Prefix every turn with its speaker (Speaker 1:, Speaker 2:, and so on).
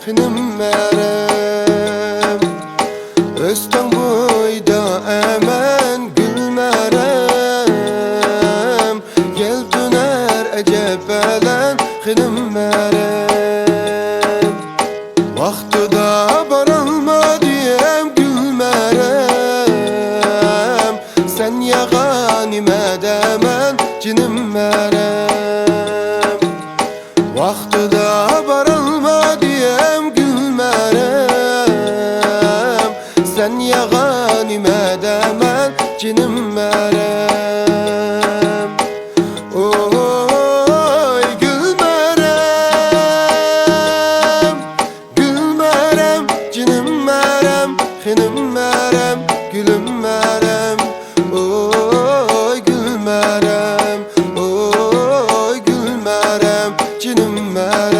Speaker 1: xinim merem. Özten boyda emen gülmerem. Gel döner ecebelen xinim merem. Vaktıda baralma diyem gülmerem. Sen yağanime demen cinim merem. Vaktıda baralma diyem gülmerem. Sen yağanime demen cinim merem. Oy gülmerem, gülmerem, cinim merem, xinim merem, gülüm merem. Oy gülmerem, oy gülmerem, cinim merem.